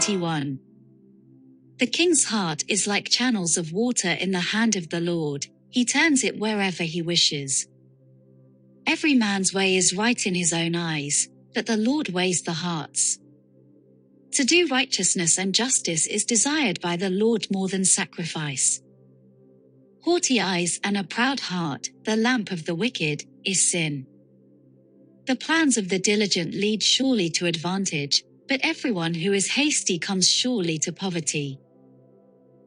Ch.21. The king's heart is like channels of water in the hand of the Lord, he turns it wherever he wishes. Every man's way is right in his own eyes, but the Lord weighs the hearts. To do righteousness and justice is desired by the Lord more than sacrifice. Haughty eyes and a proud heart, the lamp of the wicked, is sin. The plans of the diligent lead surely to advantage, but everyone who is hasty comes surely to poverty.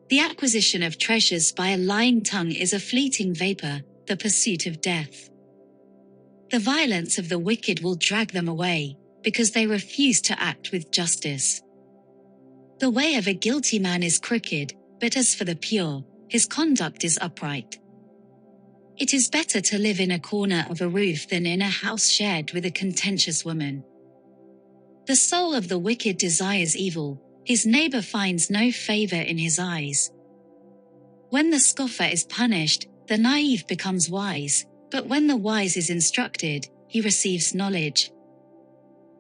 The acquisition of treasures by a lying tongue is a fleeting vapor, the pursuit of death. The violence of the wicked will drag them away, because they refuse to act with justice. The way of a guilty man is crooked, but as for the pure, his conduct is upright. It is better to live in a corner of a roof than in a house shared with a contentious woman. The soul of the wicked desires evil, his neighbor finds no favor in his eyes. When the scoffer is punished, the naive becomes wise, but when the wise is instructed, he receives knowledge.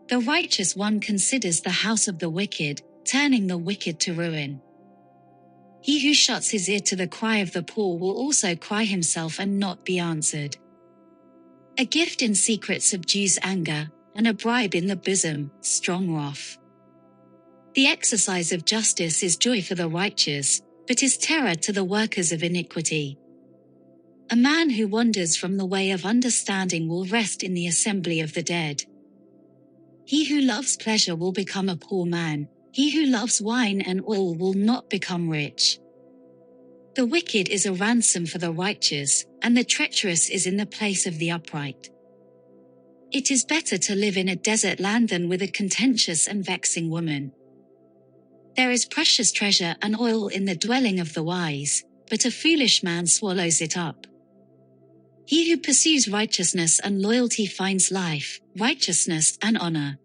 The righteous one considers the house of the wicked, turning the wicked to ruin. He who shuts his ear to the cry of the poor will also cry himself and not be answered. A gift in secret subdues anger, and a bribe in the bosom, strong wrath. The exercise of justice is joy for the righteous, but is terror to the workers of iniquity. A man who wanders from the way of understanding will rest in the assembly of the dead. He who loves pleasure will become a poor man, he who loves wine and oil will not become rich. The wicked is a ransom for the righteous, and the treacherous is in the place of the upright. It is better to live in a desert land than with a contentious and vexing woman. There is precious treasure and oil in the dwelling of the wise, but a foolish man swallows it up. He who pursues righteousness and loyalty finds life, righteousness and honor.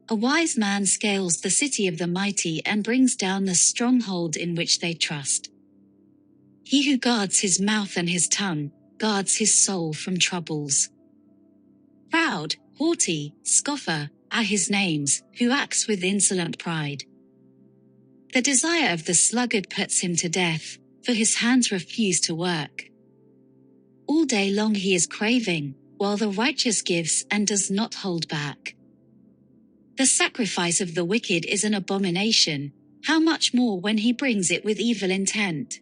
A wise man scales the city of the mighty and brings down the stronghold in which they trust. He who guards his mouth and his tongue, guards his soul from troubles. Proud, haughty, scoffer, are his names, who acts with insolent pride. The desire of the sluggard puts him to death, for his hands refuse to work. All day long he is craving, while the righteous gives and does not hold back. The sacrifice of the wicked is an abomination, how much more when he brings it with evil intent.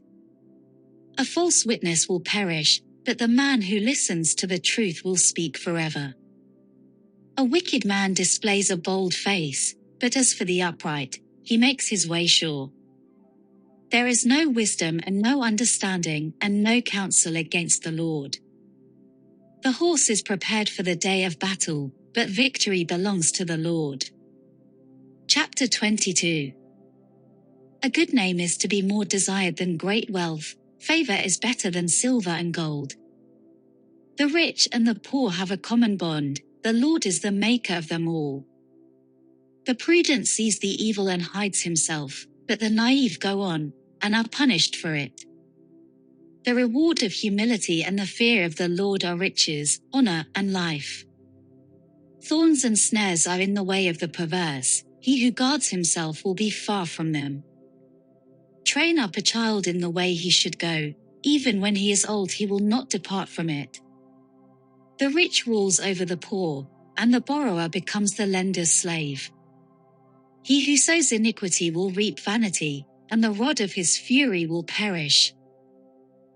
A false witness will perish, but the man who listens to the truth will speak forever. A wicked man displays a bold face, but as for the upright, he makes his way sure. There is no wisdom and no understanding and no counsel against the Lord. The horse is prepared for the day of battle, but victory belongs to the Lord. Chapter 22. A good name is to be more desired than great wealth, favor is better than silver and gold. The rich and the poor have a common bond, the Lord is the maker of them all. The prudent sees the evil and hides himself, but the naive go on, and are punished for it. The reward of humility and the fear of the Lord are riches, honor, and life. Thorns and snares are in the way of the perverse, he who guards himself will be far from them. Train up a child in the way he should go, even when he is old he will not depart from it. The rich rules over the poor, and the borrower becomes the lender's slave. He who sows iniquity will reap vanity, and the rod of his fury will perish.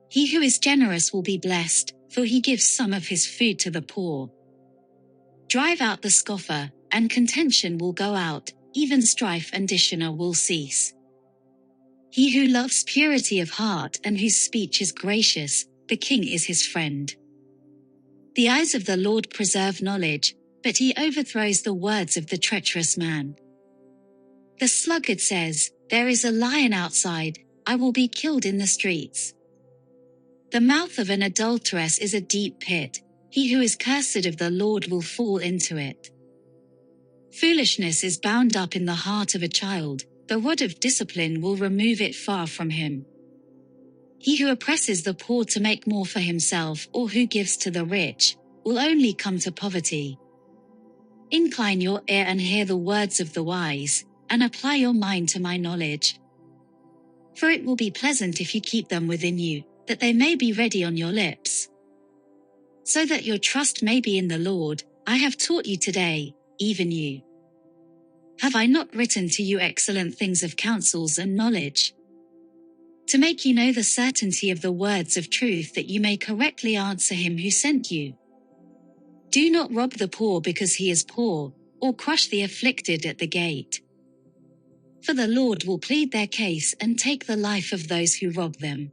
He who is generous will be blessed, for he gives some of his food to the poor. Drive out the scoffer, and contention will go out, even strife and dishonor will cease. He who loves purity of heart and whose speech is gracious, the king is his friend. The eyes of the Lord preserve knowledge, but he overthrows the words of the treacherous man. The sluggard says, "There is a lion outside, I will be killed in the streets." The mouth of an adulteress is a deep pit, he who is cursed of the Lord will fall into it. Foolishness is bound up in the heart of a child, the rod of discipline will remove it far from him. He who oppresses the poor to make more for himself or who gives to the rich, will only come to poverty. Incline your ear and hear the words of the wise, and apply your mind to my knowledge. For it will be pleasant if you keep them within you, that they may be ready on your lips. So that your trust may be in the Lord, I have taught you today, even you. Have I not written to you excellent things of counsels and knowledge? To make you know the certainty of the words of truth, that you may correctly answer him who sent you. Do not rob the poor because he is poor, or crush the afflicted at the gate. For the Lord will plead their case and take the life of those who rob them.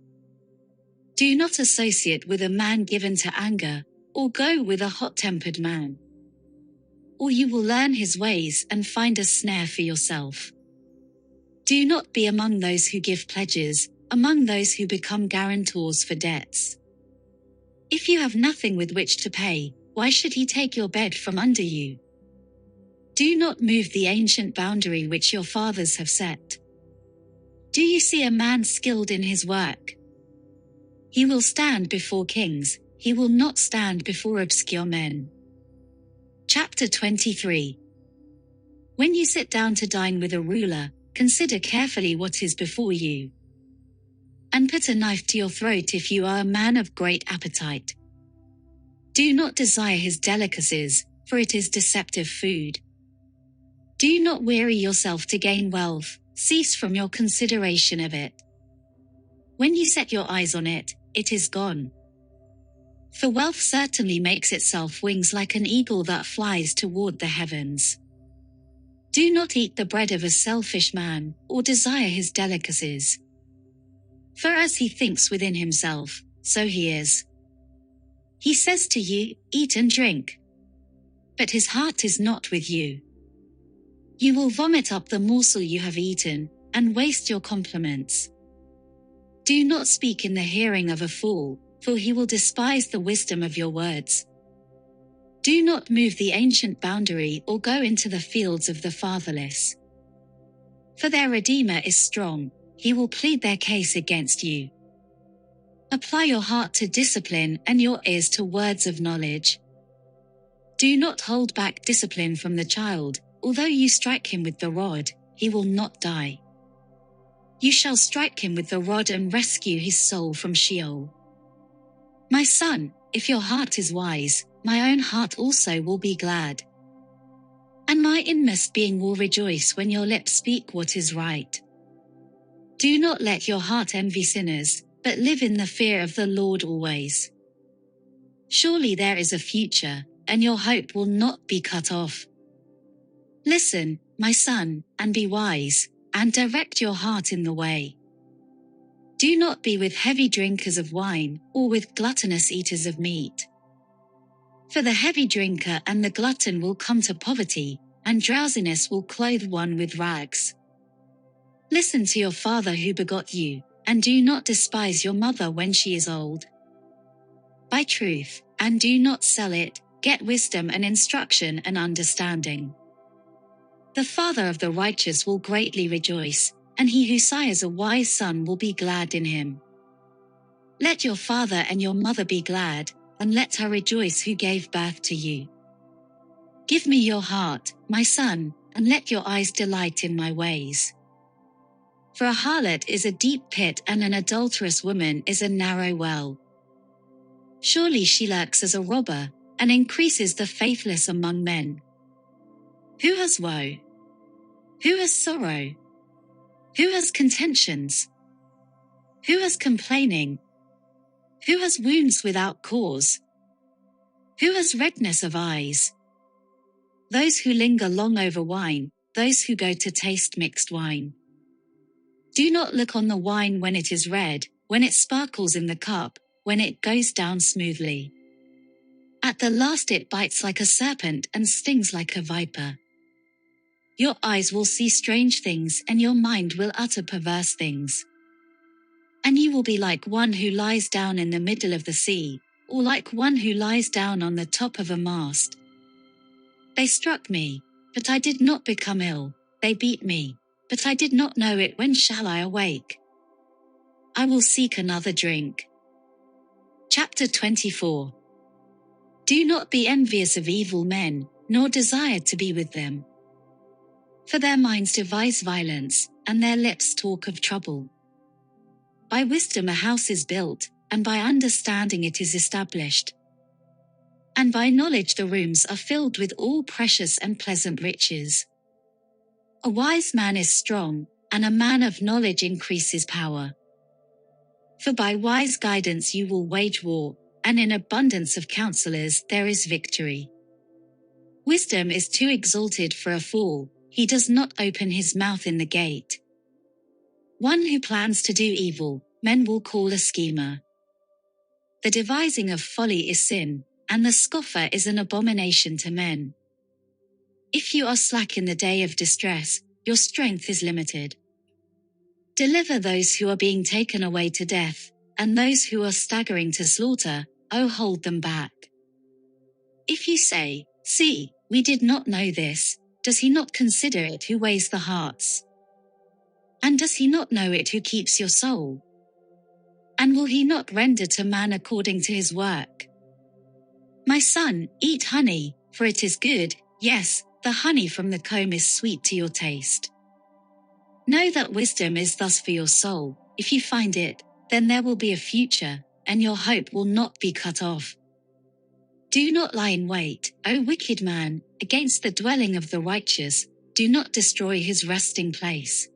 Do not associate with a man given to anger, or go with a hot-tempered man. Or you will learn his ways and find a snare for yourself. Do not be among those who give pledges, among those who become guarantors for debts. If you have nothing with which to pay, why should he take your bed from under you? Do not move the ancient boundary which your fathers have set. Do you see a man skilled in his work? He will stand before kings, he will not stand before obscure men. Chapter 23. When you sit down to dine with a ruler, consider carefully what is before you. And put a knife to your throat if you are a man of great appetite. Do not desire his delicacies, for it is deceptive food. Do not weary yourself to gain wealth, cease from your consideration of it. When you set your eyes on it, it is gone. For wealth certainly makes itself wings like an eagle that flies toward the heavens. Do not eat the bread of a selfish man, or desire his delicacies. For as he thinks within himself, so he is. He says to you, eat and drink. But his heart is not with you. You will vomit up the morsel you have eaten, and waste your compliments. Do not speak in the hearing of a fool, for he will despise the wisdom of your words. Do not move the ancient boundary or go into the fields of the fatherless. For their Redeemer is strong, he will plead their case against you. Apply your heart to discipline and your ears to words of knowledge. Do not hold back discipline from the child, although you strike him with the rod, he will not die. You shall strike him with the rod and rescue his soul from Sheol. My son, if your heart is wise, my own heart also will be glad. And my inmost being will rejoice when your lips speak what is right. Do not let your heart envy sinners, but live in the fear of the Lord always. Surely there is a future, and your hope will not be cut off. Listen, my son, and be wise, and direct your heart in the way. Do not be with heavy drinkers of wine, or with gluttonous eaters of meat. For the heavy drinker and the glutton will come to poverty, and drowsiness will clothe one with rags. Listen to your father who begot you, and do not despise your mother when she is old. Buy truth, and do not sell it, get wisdom and instruction and understanding. The father of the righteous will greatly rejoice, and he who sires a wise son will be glad in him. Let your father and your mother be glad, and let her rejoice who gave birth to you. Give me your heart, my son, and let your eyes delight in my ways. For a harlot is a deep pit and an adulterous woman is a narrow well. Surely she lurks as a robber, and increases the faithless among men. Who has woe? Who has sorrow? Who has contentions? Who has complaining? Who has wounds without cause? Who has redness of eyes? Those who linger long over wine, those who go to taste mixed wine. Do not look on the wine when it is red, when it sparkles in the cup, when it goes down smoothly. At the last it bites like a serpent and stings like a viper. Your eyes will see strange things and your mind will utter perverse things. And you will be like one who lies down in the middle of the sea, or like one who lies down on the top of a mast. They struck me, but I did not become ill, they beat me, but I did not know it. When shall I awake? I will seek another drink. Chapter 24. Do not be envious of evil men, nor desire to be with them. For their minds devise violence, and their lips talk of trouble. By wisdom a house is built, and by understanding it is established. And by knowledge the rooms are filled with all precious and pleasant riches. A wise man is strong, and a man of knowledge increases power. For by wise guidance you will wage war, and in abundance of counselors there is victory. Wisdom is too exalted for a fool, he does not open his mouth in the gate. One who plans to do evil, men will call a schemer. The devising of folly is sin, and the scoffer is an abomination to men. If you are slack in the day of distress, your strength is limited. Deliver those who are being taken away to death, and those who are staggering to slaughter, oh, hold them back. If you say, "See, we did not know this," does he not consider it who weighs the hearts? And does he not know it who keeps your soul? And will he not render to man according to his work? My son, eat honey, for it is good, yes, the honey from the comb is sweet to your taste. Know that wisdom is thus for your soul, if you find it, then there will be a future, and your hope will not be cut off. Do not lie in wait, O wicked man, against the dwelling of the righteous, do not destroy his resting place.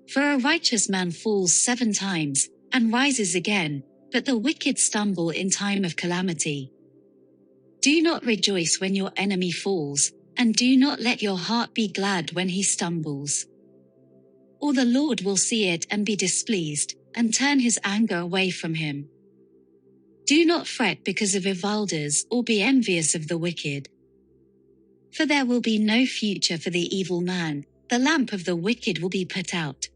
For a righteous man falls 7 times, and rises again, but the wicked stumble in time of calamity. Do not rejoice when your enemy falls, and do not let your heart be glad when he stumbles. Or the Lord will see it and be displeased, and turn his anger away from him. Do not fret because of evildoers, or be envious of the wicked. For there will be no future for the evil man, the lamp of the wicked will be put out.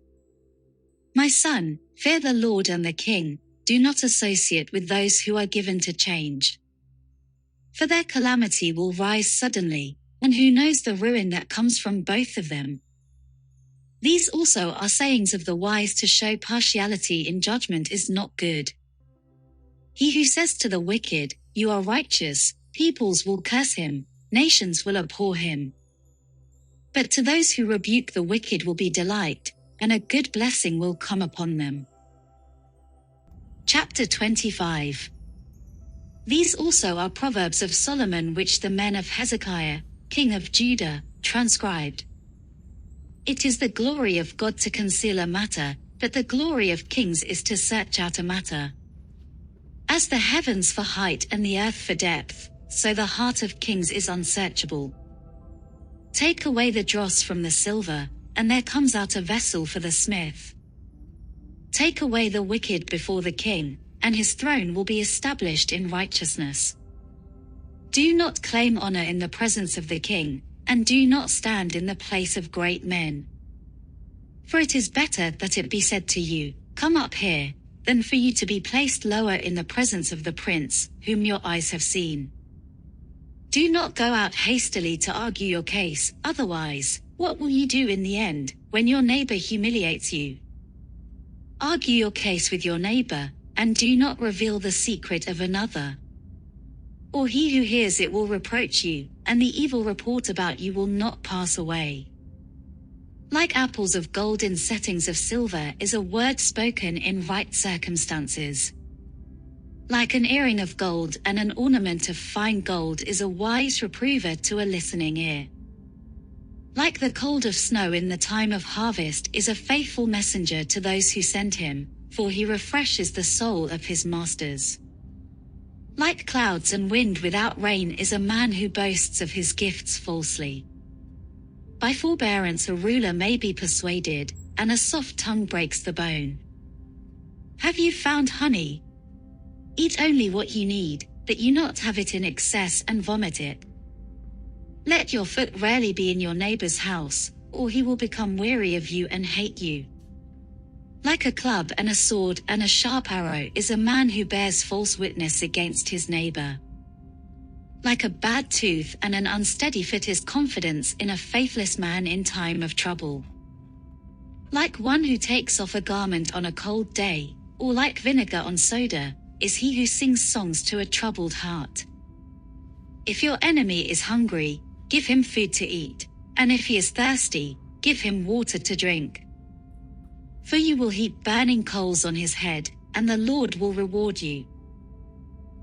My son, fear the Lord and the King, do not associate with those who are given to change. For their calamity will rise suddenly, and who knows the ruin that comes from both of them. These also are sayings of the wise: to show partiality in judgment is not good. He who says to the wicked, "You are righteous," peoples will curse him, nations will abhor him. But to those who rebuke the wicked will be delight, and a good blessing will come upon them. Chapter 25. These also are Proverbs of Solomon which the men of Hezekiah, king of Judah, transcribed. It is the glory of God to conceal a matter, but the glory of kings is to search out a matter. As the heavens for height and the earth for depth, so the heart of kings is unsearchable. Take away the dross from the silver, and there comes out a vessel for the smith. Take away the wicked before the king, and his throne will be established in righteousness. Do not claim honor in the presence of the king, and do not stand in the place of great men. For it is better that it be said to you, "Come up here," than for you to be placed lower in the presence of the prince, whom your eyes have seen. Do not go out hastily to argue your case, otherwise, what will you do in the end, when your neighbor humiliates you? Argue your case with your neighbor, and do not reveal the secret of another. Or he who hears it will reproach you, and the evil report about you will not pass away. Like apples of gold in settings of silver is a word spoken in right circumstances. Like an earring of gold and an ornament of fine gold is a wise reprover to a listening ear. Like the cold of snow in the time of harvest is a faithful messenger to those who send him, for he refreshes the soul of his masters. Like clouds and wind without rain is a man who boasts of his gifts falsely. By forbearance a ruler may be persuaded, and a soft tongue breaks the bone. Have you found honey? Eat only what you need, that you not have it in excess and vomit it. Let your foot rarely be in your neighbor's house, or he will become weary of you and hate you. Like a club and a sword and a sharp arrow is a man who bears false witness against his neighbor. Like a bad tooth and an unsteady foot is confidence in a faithless man in time of trouble. Like one who takes off a garment on a cold day, or like vinegar on soda, is he who sings songs to a troubled heart. If your enemy is hungry, give him food to eat. and if he is thirsty, give him water to drink. For you will heap burning coals on his head, and the Lord will reward you.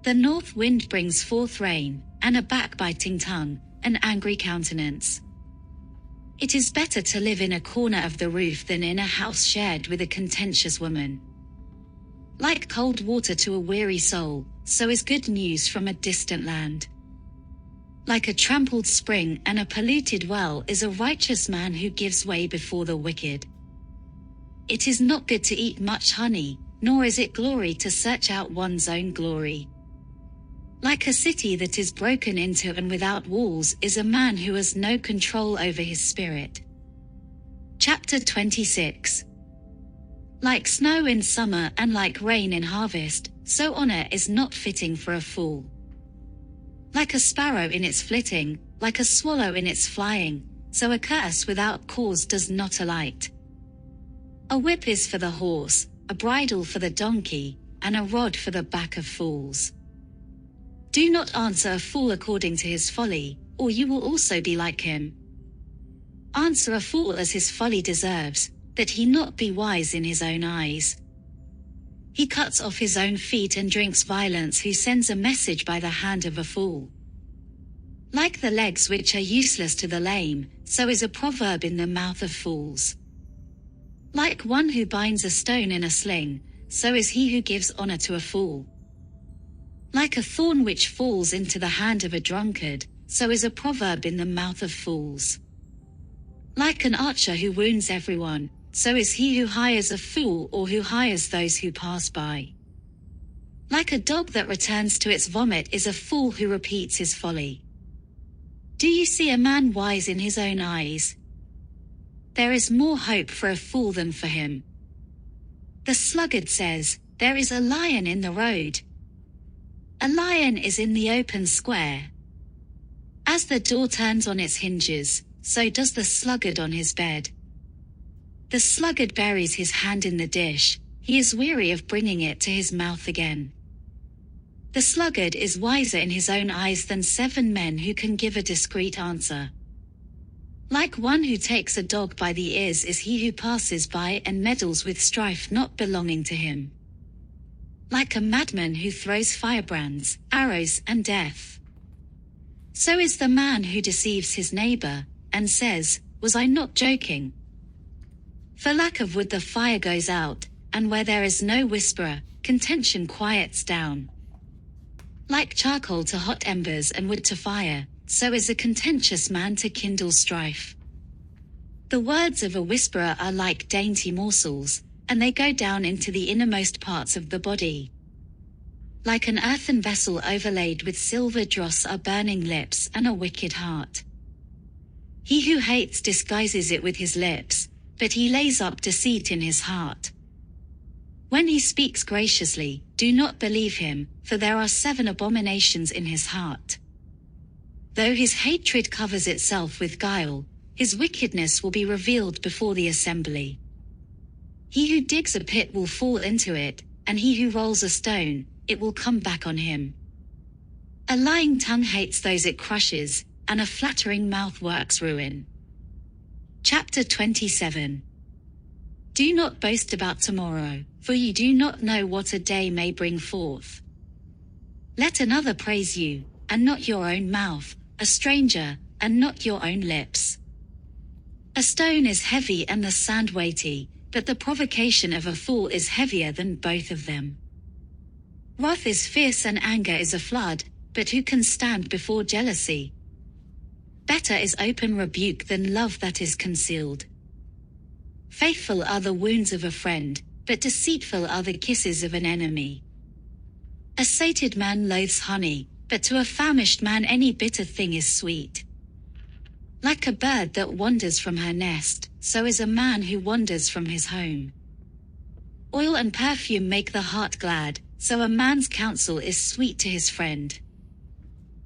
The north wind brings forth rain, and a backbiting tongue, an angry countenance. It is better to live in a corner of the roof than in a house shared with a contentious woman. Like cold water to a weary soul, so is good news from a distant land. Like a trampled spring and a polluted well is a righteous man who gives way before the wicked. It is not good to eat much honey, nor is it glory to search out one's own glory. Like a city that is broken into and without walls is a man who has no control over his spirit. Chapter 26. Like snow in summer and like rain in harvest, so honor is not fitting for a fool. Like a sparrow in its flitting, like a swallow in its flying, so a curse without cause does not alight. A whip is for the horse, a bridle for the donkey, and a rod for the back of fools. Do not answer a fool according to his folly, or you will also be like him. Answer a fool as his folly deserves, that he not be wise in his own eyes. He cuts off his own feet and drinks violence who sends a message by the hand of a fool. Like the legs which are useless to the lame, so is a proverb in the mouth of fools. Like one who binds a stone in a sling, so is he who gives honor to a fool. Like a thorn which falls into the hand of a drunkard, so is a proverb in the mouth of fools. Like an archer who wounds everyone, so is he who hires a fool or who hires those who pass by. Like a dog that returns to its vomit is a fool who repeats his folly. Do you see a man wise in his own eyes? There is more hope for a fool than for him. The sluggard says, "There is a lion in the road." A lion is in the open square. As the door turns on its hinges, so does the sluggard on his bed. The sluggard buries his hand in the dish, he is weary of bringing it to his mouth again. The sluggard is wiser in his own eyes than 7 men who can give a discreet answer. Like one who takes a dog by the ears is he who passes by and meddles with strife not belonging to him. Like a madman who throws firebrands, arrows, and death. So is the man who deceives his neighbor, and says, "Was I not joking?" For lack of wood the fire goes out, and where there is no whisperer, contention quiets down. Like charcoal to hot embers and wood to fire, so is a contentious man to kindle strife. The words of a whisperer are like dainty morsels, and they go down into the innermost parts of the body. Like an earthen vessel overlaid with silver dross are burning lips and a wicked heart. He who hates disguises it with his lips, but he lays up deceit in his heart. When he speaks graciously, do not believe him, for there are 7 abominations in his heart. Though his hatred covers itself with guile, his wickedness will be revealed before the assembly. He who digs a pit will fall into it, and he who rolls a stone, it will come back on him. A lying tongue hates those it crushes, and a flattering mouth works ruin. Chapter 27. Do not boast about tomorrow, for you do not know what a day may bring forth. Let another praise you, and not your own mouth, a stranger, and not your own lips. A stone is heavy and the sand weighty, but the provocation of a fool is heavier than both of them. Wrath is fierce and anger is a flood, but who can stand before jealousy? Better is open rebuke than love that is concealed. Faithful are the wounds of a friend, but deceitful are the kisses of an enemy. A sated man loathes honey, but to a famished man any bitter thing is sweet. Like a bird that wanders from her nest, so is a man who wanders from his home. Oil and perfume make the heart glad, so a man's counsel is sweet to his friend.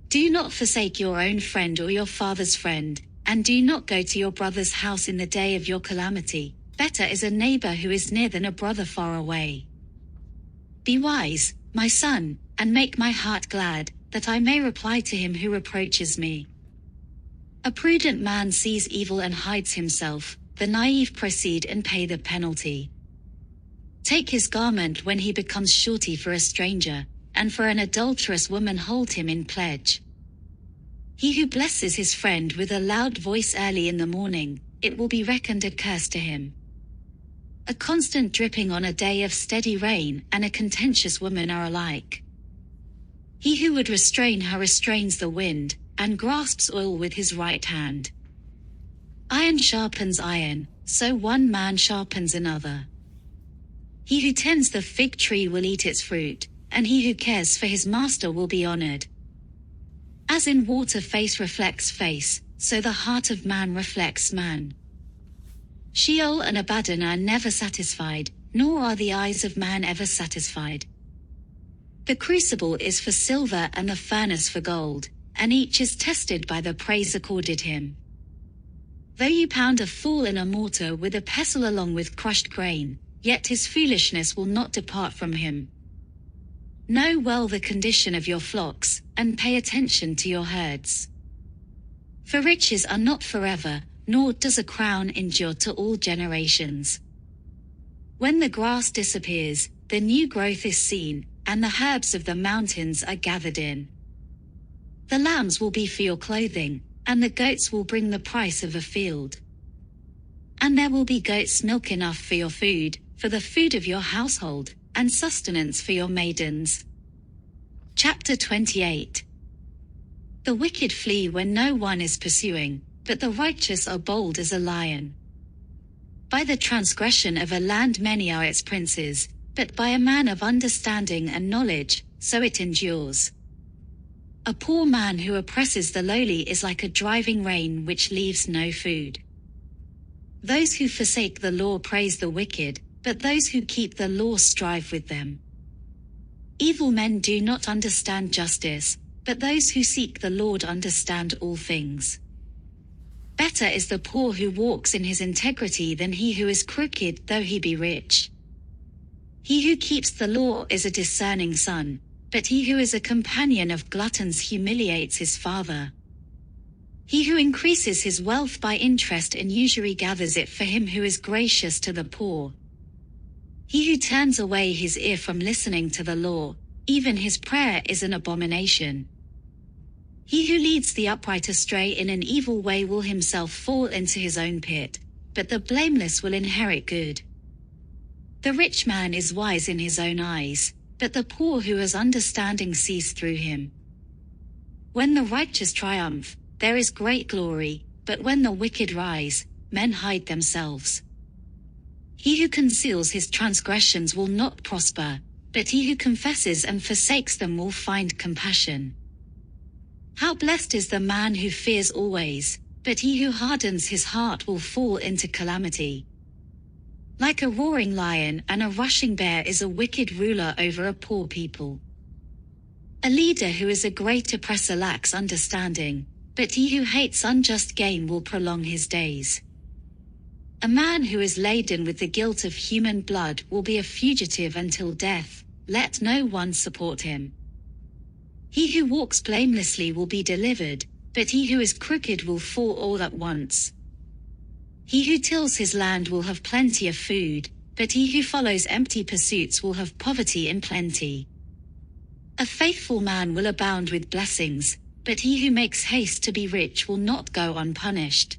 Do not forsake your own friend or your father's friend, and do not go to your brother's house in the day of your calamity. Better is a neighbor who is near than a brother far away. Be wise, my son, and make my heart glad, that I may reply to him who reproaches me. A prudent man sees evil and hides himself, the naive proceed and pay the penalty. Take his garment when he becomes surety for a stranger, and for an adulterous woman hold him in pledge. He who blesses his friend with a loud voice early in the morning, it will be reckoned a curse to him. A constant dripping on a day of steady rain and a contentious woman are alike. He who would restrain her restrains the wind, and grasps oil with his right hand. Iron sharpens iron, so one man sharpens another. He who tends the fig tree will eat its fruit, and he who cares for his master will be honored. As in water face reflects face, so the heart of man reflects man. Sheol and Abaddon are never satisfied, nor are the eyes of man ever satisfied. The crucible is for silver and the furnace for gold, and each is tested by the praise accorded him. Though you pound a fool in a mortar with a pestle along with crushed grain, yet his foolishness will not depart from him. Know well the condition of your flocks, and pay attention to your herds. For riches are not forever, nor does a crown endure to all generations. When the grass disappears, the new growth is seen, and the herbs of the mountains are gathered in. The lambs will be for your clothing, and the goats will bring the price of a field. And there will be goat's milk enough for your food, for the food of your household, and sustenance for your maidens. Chapter 28. The wicked flee when no one is pursuing, but the righteous are bold as a lion. By the transgression of a land many are its princes, but by a man of understanding and knowledge, so it endures. A poor man who oppresses the lowly is like a driving rain which leaves no food. Those who forsake the law praise the wicked, but those who keep the law strive with them. Evil men do not understand justice, but those who seek the Lord understand all things. Better is the poor who walks in his integrity than he who is crooked though he be rich. He who keeps the law is a discerning son, but he who is a companion of gluttons humiliates his father. He who increases his wealth by interest and usury gathers it for him who is gracious to the poor. He who turns away his ear from listening to the law, even his prayer is an abomination. He who leads the upright astray in an evil way will himself fall into his own pit, but the blameless will inherit good. The rich man is wise in his own eyes, but the poor who has understanding sees through him. When the righteous triumph, there is great glory, but when the wicked rise, men hide themselves. He who conceals his transgressions will not prosper, but he who confesses and forsakes them will find compassion. How blessed is the man who fears always, but he who hardens his heart will fall into calamity. Like a roaring lion and a rushing bear is a wicked ruler over a poor people. A leader who is a great oppressor lacks understanding, but he who hates unjust gain will prolong his days. A man who is laden with the guilt of human blood will be a fugitive until death, let no one support him. He who walks blamelessly will be delivered, but he who is crooked will fall all at once. He who tills his land will have plenty of food, but he who follows empty pursuits will have poverty in plenty. A faithful man will abound with blessings, but he who makes haste to be rich will not go unpunished.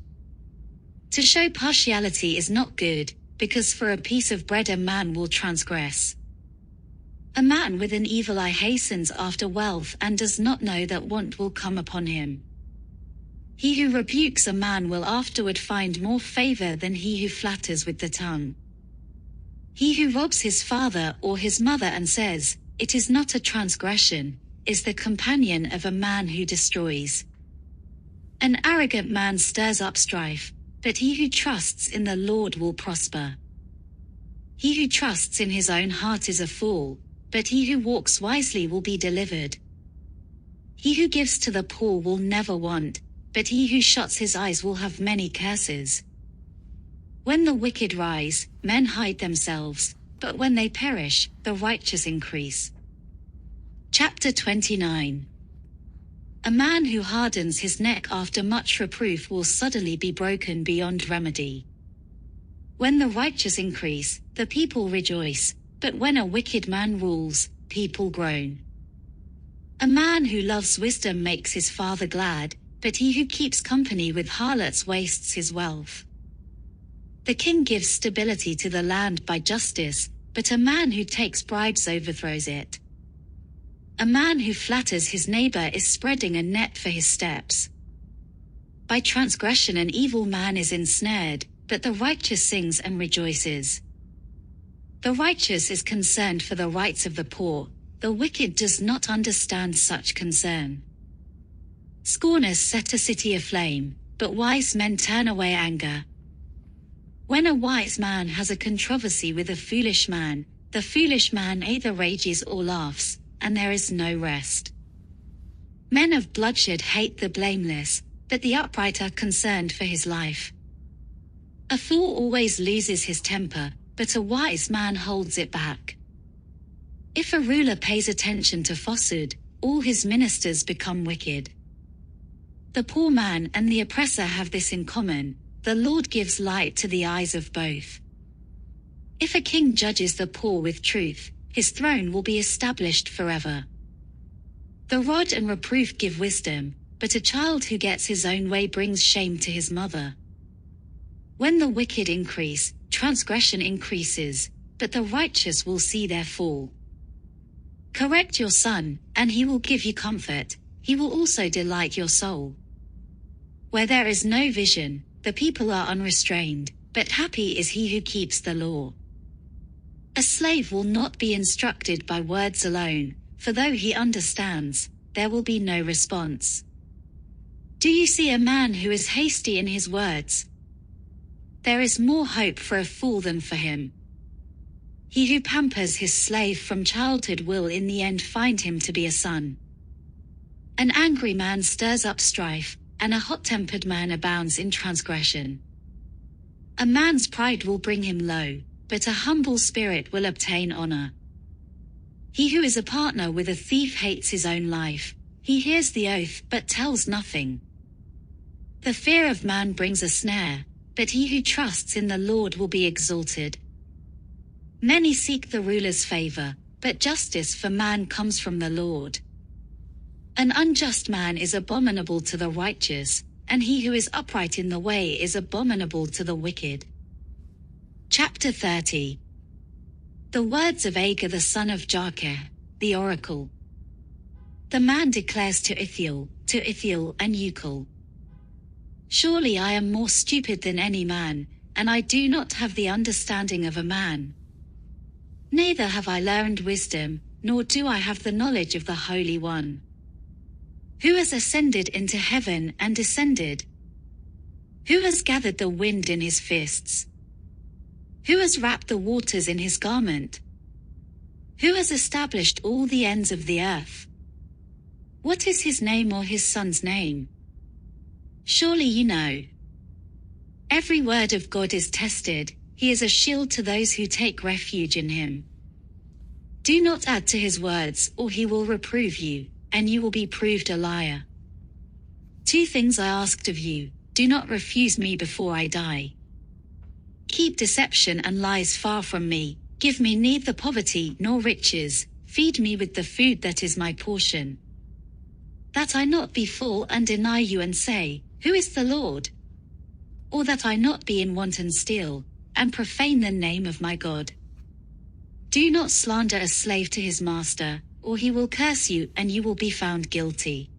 To show partiality is not good, because for a piece of bread a man will transgress. A man with an evil eye hastens after wealth and does not know that want will come upon him. He who rebukes a man will afterward find more favor than he who flatters with the tongue. He who robs his father or his mother and says, "It is not a transgression," is the companion of a man who destroys. An arrogant man stirs up strife, but he who trusts in the Lord will prosper. He who trusts in his own heart is a fool, but he who walks wisely will be delivered. He who gives to the poor will never want, but he who shuts his eyes will have many curses. When the wicked rise, men hide themselves, but when they perish, the righteous increase. Chapter 29. A man who hardens his neck after much reproof will suddenly be broken beyond remedy. When the righteous increase, the people rejoice, but when a wicked man rules, people groan. A man who loves wisdom makes his father glad, but he who keeps company with harlots wastes his wealth. The king gives stability to the land by justice, but a man who takes bribes overthrows it. A man who flatters his neighbor is spreading a net for his steps. By transgression an evil man is ensnared, but the righteous sings and rejoices. The righteous is concerned for the rights of the poor, the wicked does not understand such concern. Scorners set a city aflame, but wise men turn away anger. When a wise man has a controversy with a foolish man, the foolish man either rages or laughs, and there is no rest. Men of bloodshed hate the blameless, but the upright are concerned for his life. A fool always loses his temper, but a wise man holds it back. If a ruler pays attention to falsehood, all his ministers become wicked. The poor man and the oppressor have this in common: the Lord gives light to the eyes of both. If a king judges the poor with truth, his throne will be established forever. The rod and reproof give wisdom, but a child who gets his own way brings shame to his mother. When the wicked increase, transgression increases, but the righteous will see their fall. Correct your son, and he will give you comfort, he will also delight your soul. Where there is no vision, the people are unrestrained, but happy is he who keeps the law. A slave will not be instructed by words alone, for though he understands, there will be no response. Do you see a man who is hasty in his words? There is more hope for a fool than for him. He who pampers his slave from childhood will in the end find him to be a son. An angry man stirs up strife, and a hot-tempered man abounds in transgression. A man's pride will bring him low, but a humble spirit will obtain honor. He who is a partner with a thief hates his own life, he hears the oath but tells nothing. The fear of man brings a snare, but he who trusts in the Lord will be exalted. Many seek the ruler's favor, but justice for man comes from the Lord. An unjust man is abominable to the righteous, and he who is upright in the way is abominable to the wicked. Chapter 30. The words of Agur the son of Jakeh, the oracle. The man declares to Ithiel and Ucal, surely I am more stupid than any man, and I do not have the understanding of a man. Neither have I learned wisdom, nor do I have the knowledge of the Holy One. Who has ascended into heaven and descended? Who has gathered the wind in his fists? Who has wrapped the waters in his garment? Who has established all the ends of the earth? What is his name or his son's name? Surely you know. Every word of God is tested, he is a shield to those who take refuge in him. Do not add to his words, or he will reprove you, and you will be proved a liar. 2 things I asked of you, do not refuse me before I die. Keep deception and lies far from me, give me neither poverty nor riches, feed me with the food that is my portion. That I not be full and deny you and say, who is the Lord? Or that I not be in want and steal, and profane the name of my God. Do not slander a slave to his master, or he will curse you and you will be found guilty.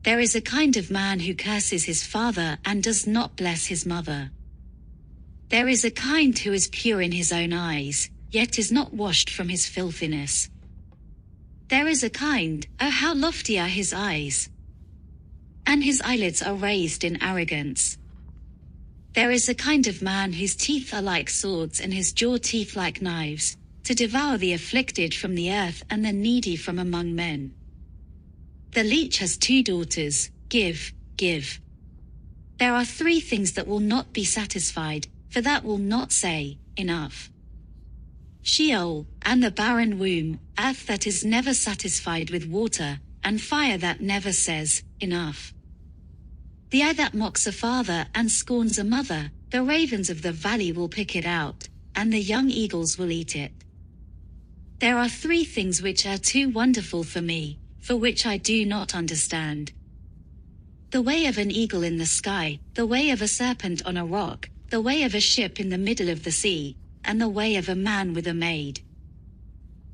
There is a kind of man who curses his father and does not bless his mother. There is a kind who is pure in his own eyes, yet is not washed from his filthiness. There is a kind, oh how lofty are his eyes! And his eyelids are raised in arrogance. There is a kind of man whose teeth are like swords and his jaw teeth like knives, to devour the afflicted from the earth and the needy from among men. The leech has 2 daughters, give. There are 3 things that will not be satisfied, for that will not say, enough. Sheol, and the barren womb, earth that is never satisfied with water, and fire that never says, enough. The eye that mocks a father and scorns a mother, the ravens of the valley will pick it out, and the young eagles will eat it. There are 3 things which are too wonderful for me, for which I do not understand. The way of an eagle in the sky, the way of a serpent on a rock, the way of a ship in the middle of the sea, and the way of a man with a maid.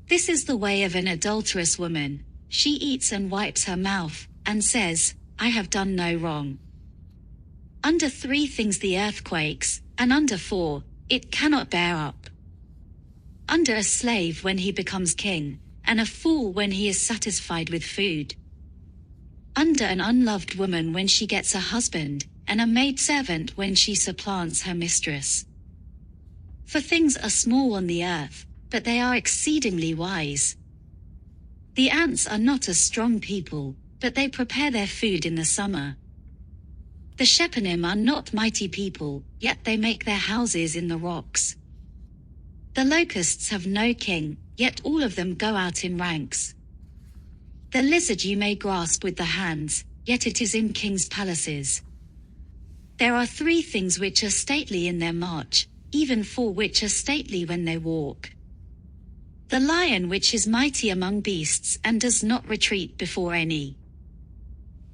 This is the way of an adulterous woman. She eats and wipes her mouth, and says, I have done no wrong. Under 3 things the earth quakes, and under 4, it cannot bear up. Under a slave when he becomes king, and a fool when he is satisfied with food. Under an unloved woman when she gets a husband, and a maidservant when she supplants her mistress. For things are small on the earth, but they are exceedingly wise. The ants are not a strong people, but they prepare their food in the summer. The Shephanim are not mighty people, yet they make their houses in the rocks. The locusts have no king, yet all of them go out in ranks. The lizard you may grasp with the hands, yet it is in kings' palaces. There are 3 things which are stately in their march, even 4 which are stately when they walk. The lion which is mighty among beasts and does not retreat before any.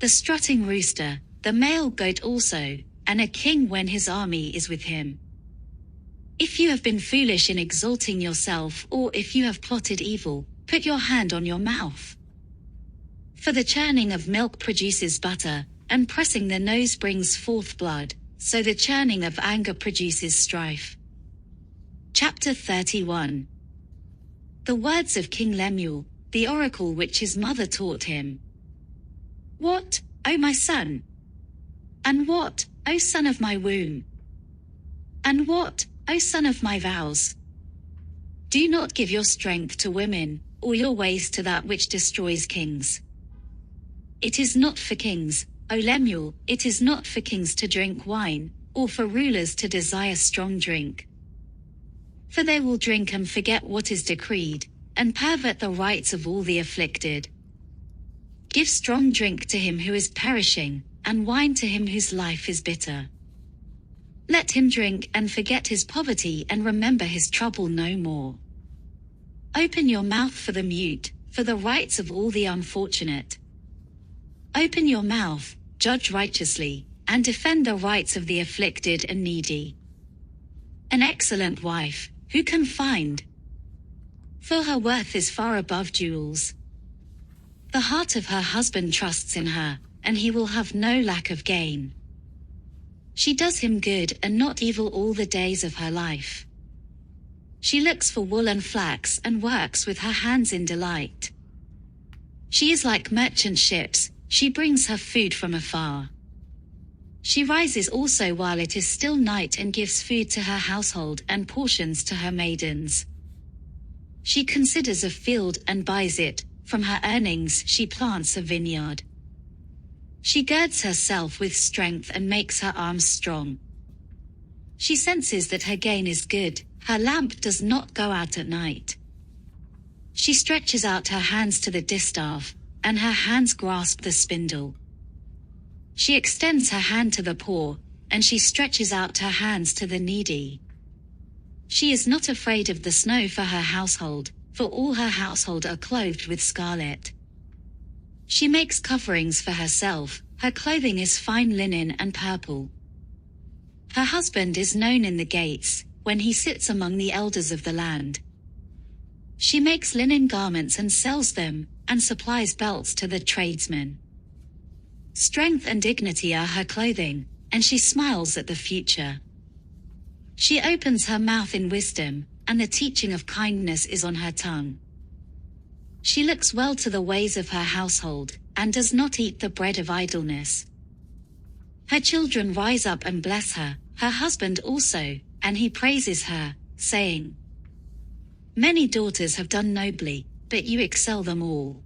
The strutting rooster, the male goat also, and a king when his army is with him. If you have been foolish in exalting yourself, or if you have plotted evil, put your hand on your mouth. For the churning of milk produces butter, and pressing the nose brings forth blood, so the churning of anger produces strife. Chapter 31. The words of King Lemuel, the oracle which his mother taught him. What, O my son? And what, O son of my womb? And what, O son of my vows? Do not give your strength to women, or your ways to that which destroys kings. It is not for kings, O Lemuel, it is not for kings to drink wine, or for rulers to desire strong drink. For they will drink and forget what is decreed, and pervert the rights of all the afflicted. Give strong drink to him who is perishing, and wine to him whose life is bitter. Let him drink and forget his poverty and remember his trouble no more. Open your mouth for the mute, for the rights of all the unfortunate. Open your mouth, judge righteously, and defend the rights of the afflicted and needy. An excellent wife, who can find? For her worth is far above jewels. The heart of her husband trusts in her, and he will have no lack of gain. She does him good and not evil all the days of her life. She looks for wool and flax and works with her hands in delight. She is like merchant ships, she brings her food from afar. She rises also while it is still night and gives food to her household and portions to her maidens. She considers a field and buys it, from her earnings she plants a vineyard. She girds herself with strength and makes her arms strong. She senses that her gain is good, her lamp does not go out at night. She stretches out her hands to the distaff, and her hands grasp the spindle. She extends her hand to the poor, and she stretches out her hands to the needy. She is not afraid of the snow for her household, for all her household are clothed with scarlet. She makes coverings for herself, her clothing is fine linen and purple. Her husband is known in the gates, when he sits among the elders of the land. She makes linen garments and sells them, and supplies belts to the tradesmen. Strength and dignity are her clothing, and she smiles at the future. She opens her mouth in wisdom, and the teaching of kindness is on her tongue. She looks well to the ways of her household, and does not eat the bread of idleness. Her children rise up and bless her, her husband also, and he praises her, saying, Many daughters have done nobly, but you excel them all.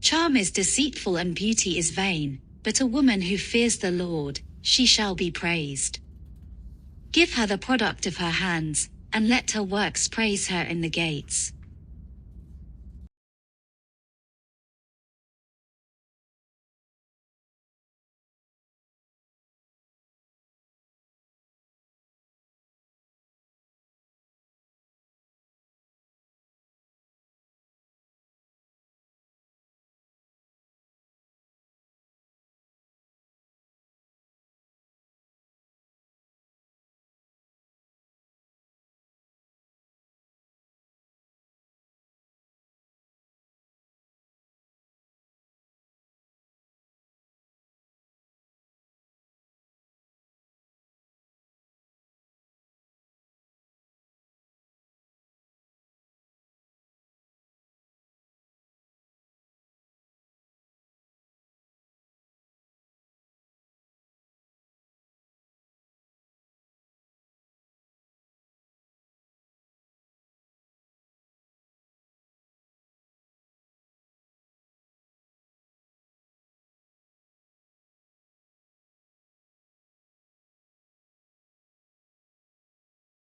Charm is deceitful and beauty is vain, but a woman who fears the Lord, she shall be praised. Give her the product of her hands, and let her works praise her in the gates.